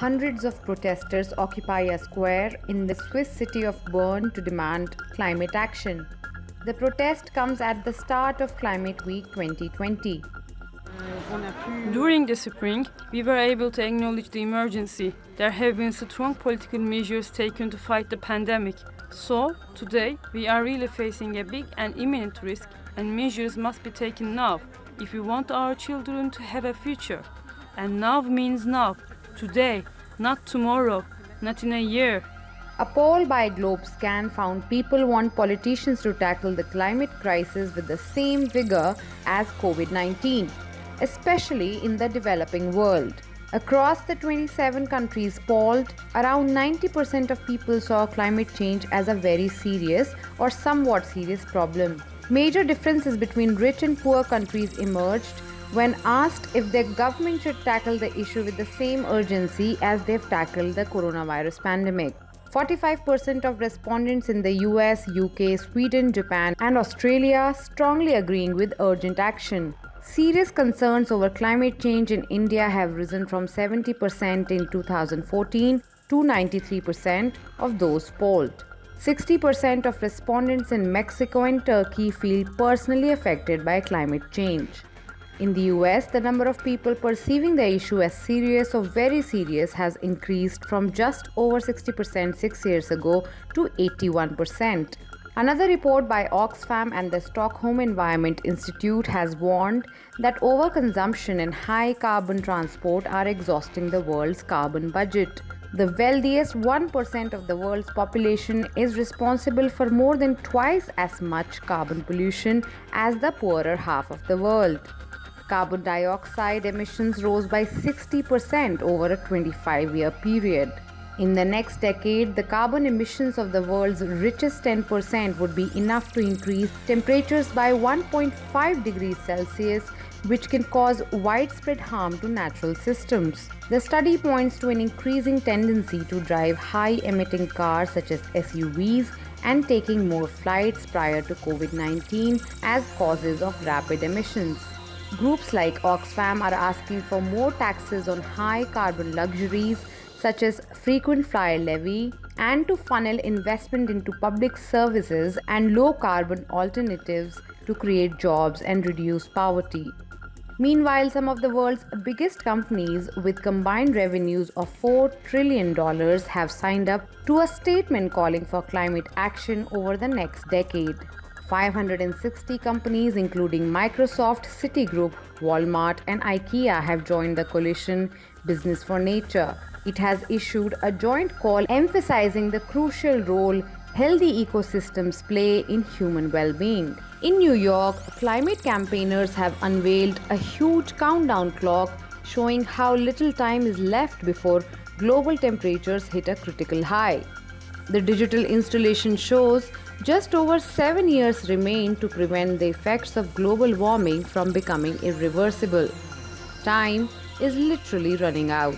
hundreds of protesters occupy a square in the Swiss city of Bern to demand climate action. The protest comes at the start of Climate Week 2020. During the spring, we were able to acknowledge the emergency. There have been strong political measures taken to fight the pandemic. So, today, we are really facing a big and imminent risk, and measures must be taken now if we want our children to have a future. And now means now, today, not tomorrow, not in a year. A poll by GlobeScan found people want politicians to tackle the climate crisis with the same vigor as COVID-19, especially in the developing world. Across the 27 countries polled, around 90% of people saw climate change as a very serious or somewhat serious problem. Major differences between rich and poor countries emerged when asked if their government should tackle the issue with the same urgency as they've tackled the coronavirus pandemic. 45% of respondents in the US, UK, Sweden, Japan, and Australia strongly agreeing with urgent action. Serious concerns over climate change in India have risen from 70% in 2014 to 93% of those polled. 60% of respondents in Mexico and Turkey feel personally affected by climate change. In the US, the number of people perceiving the issue as serious or very serious has increased from just over 60% 6 years ago to 81%. Another report by Oxfam and the Stockholm Environment Institute has warned that overconsumption and high carbon transport are exhausting the world's carbon budget. The wealthiest 1% of the world's population is responsible for more than twice as much carbon pollution as the poorer half of the world. Carbon dioxide emissions rose by 60% over a 25-year period. In the next decade, the carbon emissions of the world's richest 10% would be enough to increase temperatures by 1.5 degrees Celsius, which can cause widespread harm to natural systems. The study points to an increasing tendency to drive high-emitting cars such as SUVs and taking more flights prior to COVID-19 as causes of rapid emissions. Groups like Oxfam are asking for more taxes on high carbon luxuries such as frequent flyer levy and to funnel investment into public services and low carbon alternatives to create jobs and reduce poverty. Meanwhile, some of the world's biggest companies with combined revenues of $4 trillion have signed up to a statement calling for climate action over the next decade. 560 companies including Microsoft, Citigroup, Walmart and IKEA have joined the coalition Business for Nature. It has issued a joint call emphasizing the crucial role healthy ecosystems play in human well-being. In New York, climate campaigners have unveiled a huge countdown clock showing how little time is left before global temperatures hit a critical high. The digital installation shows just over 7 years remain to prevent the effects of global warming from becoming irreversible. Time is literally running out.